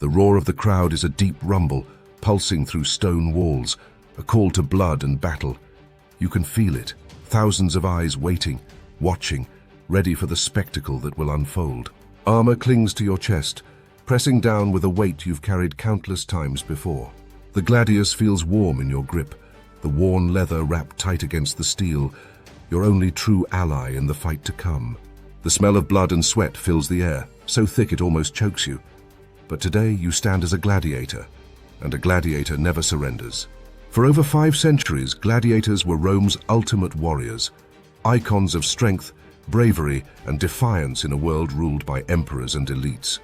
The roar of the crowd is a deep rumble, pulsing through stone walls, a call to blood and battle. You can feel it, thousands of eyes waiting, watching, ready for the spectacle that will unfold. Armor clings to your chest, pressing down with a weight you've carried countless times before. The gladius feels warm in your grip, the worn leather wrapped tight against the steel, your only true ally in the fight to come. The smell of blood and sweat fills the air, so thick it almost chokes you. But today you stand as a gladiator, and a gladiator never surrenders. For over 5 centuries, gladiators were Rome's ultimate warriors, icons of strength, bravery, and defiance in a world ruled by emperors and elites.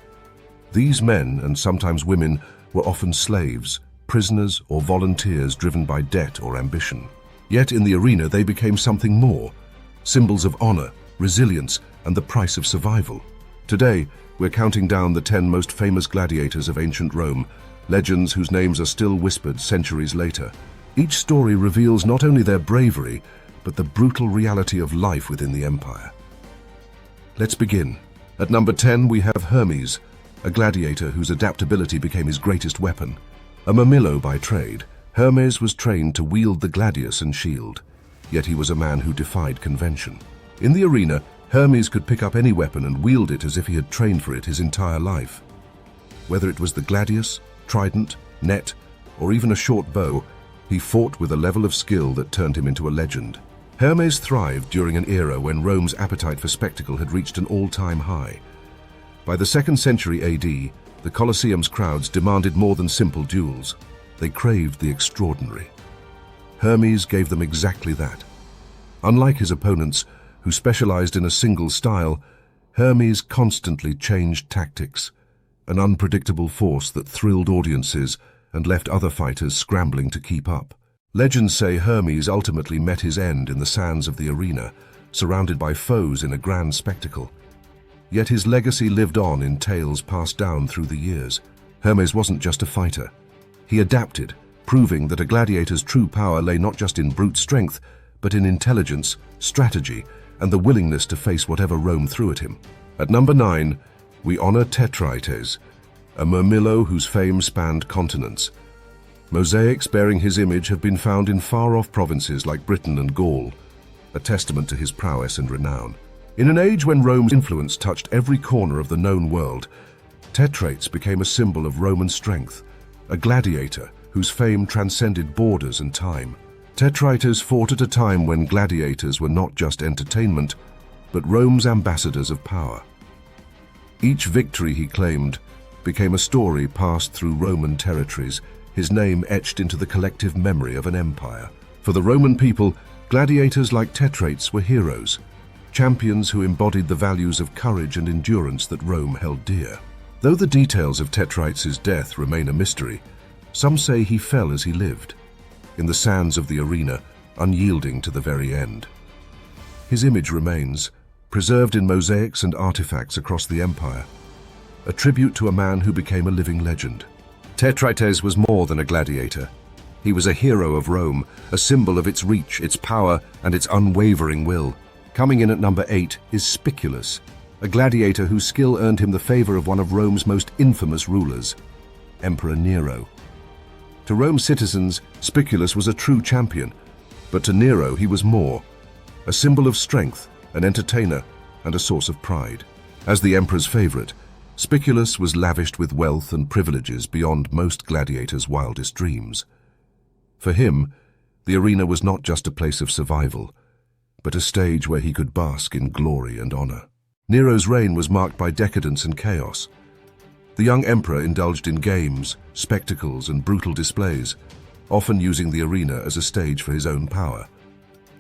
These men, and sometimes women, were often slaves, prisoners, or volunteers driven by debt or ambition. Yet in the arena they became something more, symbols of honor, resilience, and the price of survival. Today, we're counting down the 10 most famous gladiators of ancient Rome, legends whose names are still whispered centuries later. Each story reveals not only their bravery, but the brutal reality of life within the empire. Let's begin. At number 10, we have Hermes, a gladiator whose adaptability became his greatest weapon. A mirmillo by trade, Hermes was trained to wield the gladius and shield, yet he was a man who defied convention. In the arena, Hermes could pick up any weapon and wield it as if he had trained for it his entire life. Whether it was the gladius, trident, net, or even a short bow, he fought with a level of skill that turned him into a legend. Hermes thrived during an era when Rome's appetite for spectacle had reached an all-time high. By the 2nd century AD, the Colosseum's crowds demanded more than simple duels. They craved the extraordinary. Hermes gave them exactly that. Unlike his opponents, who specialized in a single style, Hermes constantly changed tactics, an unpredictable force that thrilled audiences and left other fighters scrambling to keep up. Legends say Hermes ultimately met his end in the sands of the arena, surrounded by foes in a grand spectacle. Yet his legacy lived on in tales passed down through the years. Hermes wasn't just a fighter. He adapted, proving that a gladiator's true power lay not just in brute strength, but in intelligence, strategy, and the willingness to face whatever Rome threw at him. At number 9, we honor Tetraites, a mirmillo whose fame spanned continents. Mosaics bearing his image have been found in far-off provinces like Britain and Gaul, a testament to his prowess and renown. In an age when Rome's influence touched every corner of the known world, Tetraites became a symbol of Roman strength, a gladiator whose fame transcended borders and time. Tetraites fought at a time when gladiators were not just entertainment, but Rome's ambassadors of power. Each victory he claimed became a story passed through Roman territories, his name etched into the collective memory of an empire. For the Roman people, gladiators like Tetraites were heroes, champions who embodied the values of courage and endurance that Rome held dear. Though the details of Tetraites' death remain a mystery, some say he fell as he lived, in the sands of the arena, unyielding to the very end. His image remains, preserved in mosaics and artifacts across the empire, a tribute to a man who became a living legend. Tetraites was more than a gladiator. He was a hero of Rome, a symbol of its reach, its power, and its unwavering will. Coming in at number 8 is Spiculus, a gladiator whose skill earned him the favor of one of Rome's most infamous rulers, Emperor Nero. To Rome's citizens, Spiculus was a true champion, but to Nero he was more, a symbol of strength, an entertainer, and a source of pride. As the emperor's favorite, Spiculus was lavished with wealth and privileges beyond most gladiators' wildest dreams. For him, the arena was not just a place of survival, but a stage where he could bask in glory and honor. Nero's reign was marked by decadence and chaos. The young emperor indulged in games, spectacles, and brutal displays, often using the arena as a stage for his own power.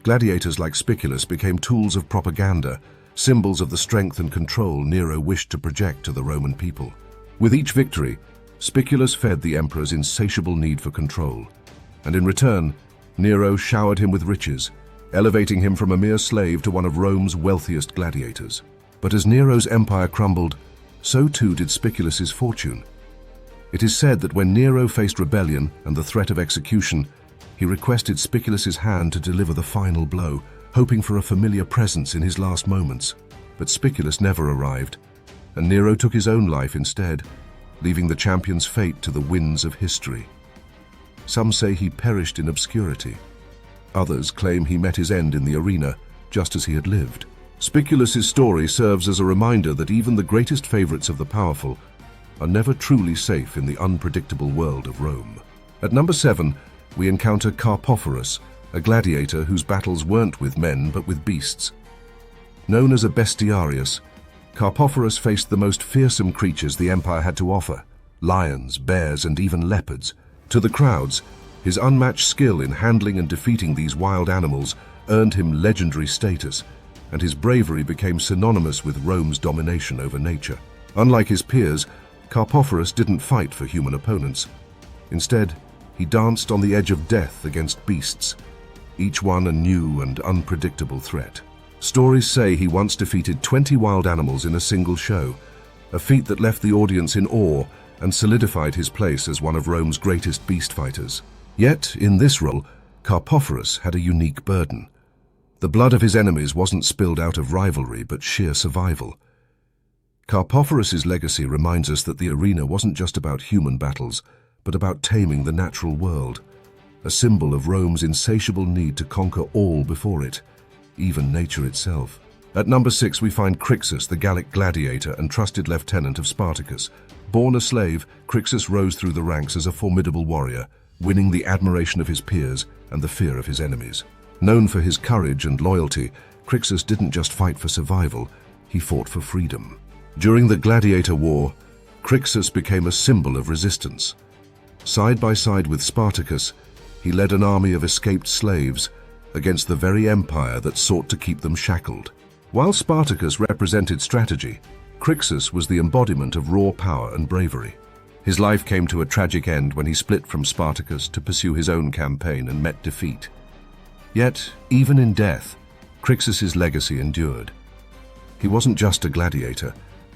Gladiators like Spiculus became tools of propaganda, symbols of the strength and control Nero wished to project to the Roman people. With each victory, Spiculus fed the emperor's insatiable need for control, and in return, Nero showered him with riches, elevating him from a mere slave to one of Rome's wealthiest gladiators. But as Nero's empire crumbled, so too did Spiculus's fortune. It is said that when Nero faced rebellion and the threat of execution, he requested Spiculus's hand to deliver the final blow, hoping for a familiar presence in his last moments. But Spiculus never arrived, and Nero took his own life instead, leaving the champion's fate to the winds of history. Some say he perished in obscurity. Others claim he met his end in the arena, just as he had lived. Spiculus's story serves as a reminder that even the greatest favorites of the powerful are never truly safe in the unpredictable world of Rome. At number 7, we encounter Carpophorus, a gladiator whose battles weren't with men but with beasts. Known as a bestiarius, Carpophorus faced the most fearsome creatures the empire had to offer: lions, bears, and even leopards. To the crowds, his unmatched skill in handling and defeating these wild animals earned him legendary status, and his bravery became synonymous with Rome's domination over nature. Unlike his peers, Carpophorus didn't fight for human opponents. Instead, he danced on the edge of death against beasts, each one a new and unpredictable threat. Stories say he once defeated 20 wild animals in a single show, a feat that left the audience in awe and solidified his place as one of Rome's greatest beast fighters. Yet, in this role, Carpophorus had a unique burden. The blood of his enemies wasn't spilled out of rivalry, but sheer survival. Carpophorus's legacy reminds us that the arena wasn't just about human battles, but about taming the natural world, a symbol of Rome's insatiable need to conquer all before it, even nature itself. At number 6, we find Crixus, the Gallic gladiator and trusted lieutenant of Spartacus. Born a slave, Crixus rose through the ranks as a formidable warrior, winning the admiration of his peers and the fear of his enemies. Known for his courage and loyalty, Crixus didn't just fight for survival, he fought for freedom. During the Gladiator War, Crixus became a symbol of resistance. Side by side with Spartacus, he led an army of escaped slaves against the very empire that sought to keep them shackled. While Spartacus represented strategy, Crixus was the embodiment of raw power and bravery. His life came to a tragic end when he split from Spartacus to pursue his own campaign and met defeat. Yet, even in death, Crixus's legacy endured. He wasn't just a gladiator,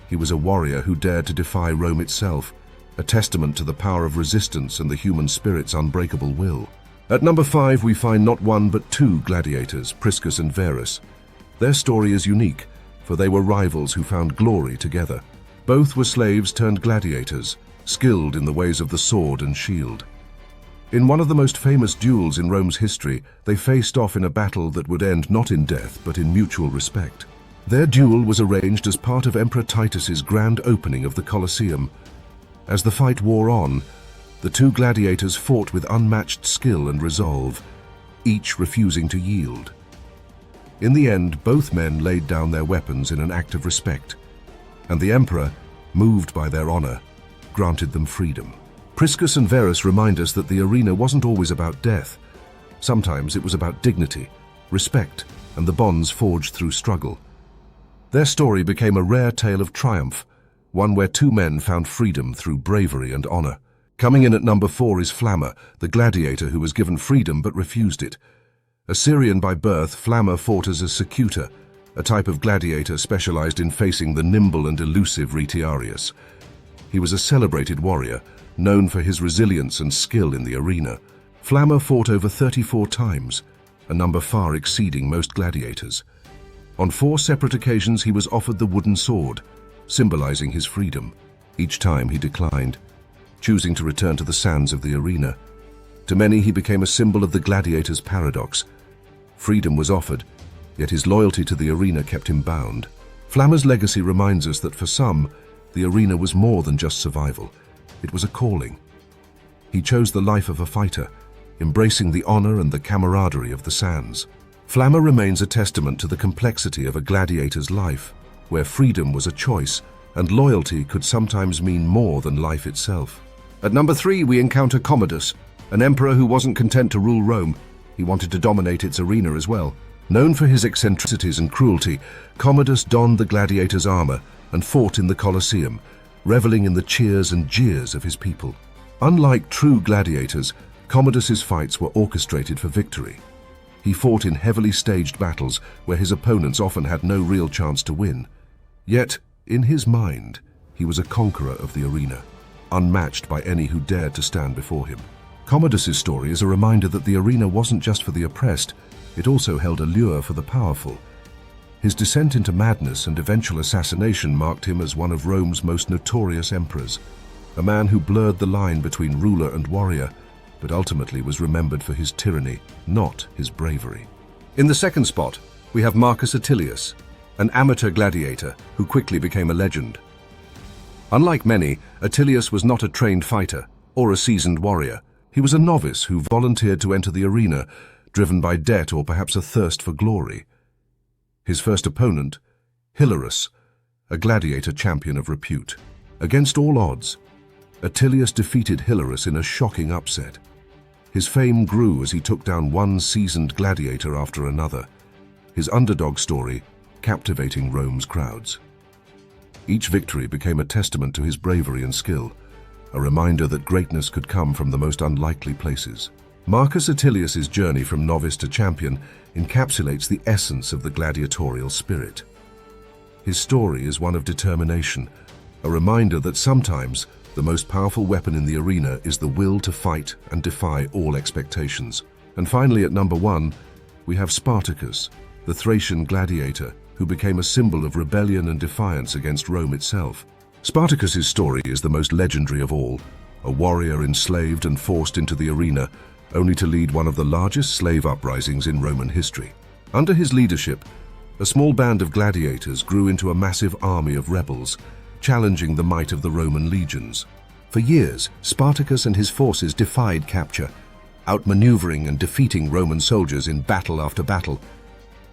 he was a warrior who dared to defy Rome itself, a testament to the power of resistance and the human spirit's unbreakable will. At number 5, we find not one but two gladiators, Priscus and Verus. Their story is unique, for they were rivals who found glory together. Both were slaves turned gladiators, skilled in the ways of the sword and shield. In one of the most famous duels in Rome's history, they faced off in a battle that would end not in death but in mutual respect. Their duel was arranged as part of Emperor Titus's grand opening of the Colosseum. As the fight wore on, the two gladiators fought with unmatched skill and resolve, each refusing to yield. In the end, both men laid down their weapons in an act of respect, and the emperor, moved by their honor, granted them freedom. Priscus and Verus remind us that the arena wasn't always about death. Sometimes it was about dignity, respect, and the bonds forged through struggle. Their story became a rare tale of triumph, one where two men found freedom through bravery and honor. Coming in at number 4 is Flammer, the gladiator who was given freedom but refused it. A Syrian by birth, Flammer fought as a secutor, a type of gladiator specialized in facing the nimble and elusive retiarius. He was a celebrated warrior, known for his resilience and skill in the arena. Flammer fought over 34 times, a number far exceeding most gladiators. On 4 separate occasions he was offered the wooden sword, symbolizing his freedom. Each time he declined, choosing to return to the sands of the arena. To many he became a symbol of the gladiator's paradox. Freedom was offered, yet his loyalty to the arena kept him bound. Flammer's legacy reminds us that for some, the arena was more than just survival. It was a calling. He chose the life of a fighter, embracing the honor and the camaraderie of the sands. Flammer remains a testament to the complexity of a gladiator's life, where freedom was a choice and loyalty could sometimes mean more than life itself. At number 3, we encounter Commodus, an emperor who wasn't content to rule Rome. He wanted to dominate its arena as well. Known for his eccentricities and cruelty, Commodus donned the gladiator's armor and fought in the Colosseum, reveling in the cheers and jeers of his people. Unlike true gladiators, Commodus's fights were orchestrated for victory. He fought in heavily staged battles where his opponents often had no real chance to win. Yet, in his mind, he was a conqueror of the arena, unmatched by any who dared to stand before him. Commodus's story is a reminder that the arena wasn't just for the oppressed, it also held a lure for the powerful. His descent into madness and eventual assassination marked him as one of Rome's most notorious emperors, a man who blurred the line between ruler and warrior, but ultimately was remembered for his tyranny, not his bravery. In the second spot, we have Marcus Atilius, an amateur gladiator who quickly became a legend. Unlike many, Atilius was not a trained fighter or a seasoned warrior. He was a novice who volunteered to enter the arena, driven by debt or perhaps a thirst for glory. His first opponent, Hilarius, a gladiator champion of repute. Against all odds, Atilius defeated Hilarius in a shocking upset. His fame grew as he took down one seasoned gladiator after another, his underdog story captivating Rome's crowds. Each victory became a testament to his bravery and skill, a reminder that greatness could come from the most unlikely places. Marcus Atilius's journey from novice to champion encapsulates the essence of the gladiatorial spirit. His story is one of determination, a reminder that sometimes the most powerful weapon in the arena is the will to fight and defy all expectations. And finally, at number 1, we have Spartacus, the Thracian gladiator, who became a symbol of rebellion and defiance against Rome itself. Spartacus's story is the most legendary of all, a warrior enslaved and forced into the arena, only to lead one of the largest slave uprisings in Roman history. Under his leadership, a small band of gladiators grew into a massive army of rebels, challenging the might of the Roman legions. For years, Spartacus and his forces defied capture, outmaneuvering and defeating Roman soldiers in battle after battle.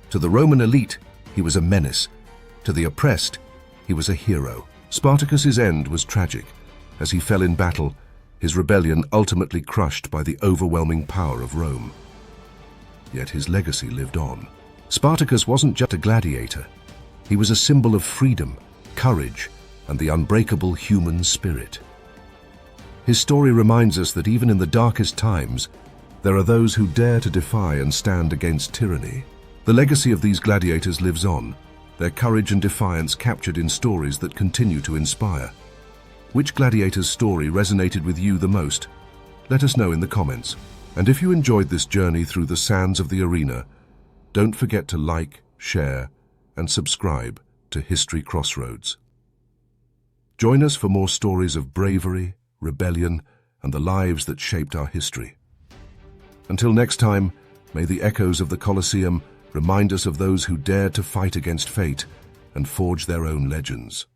To the Roman elite, he was a menace. To the oppressed, he was a hero. Spartacus's end was tragic. As he fell in battle, his rebellion ultimately crushed by the overwhelming power of Rome. Yet his legacy lived on. Spartacus wasn't just a gladiator. He was a symbol of freedom, courage, and the unbreakable human spirit. His story reminds us that even in the darkest times, there are those who dare to defy and stand against tyranny. The legacy of these gladiators lives on, their courage and defiance captured in stories that continue to inspire. Which gladiator's story resonated with you the most? Let us know in the comments. And if you enjoyed this journey through the sands of the arena, don't forget to like, share, and subscribe to History Crossroads. Join us for more stories of bravery, rebellion, and the lives that shaped our history. Until next time, may the echoes of the Colosseum remind us of those who dared to fight against fate and forge their own legends.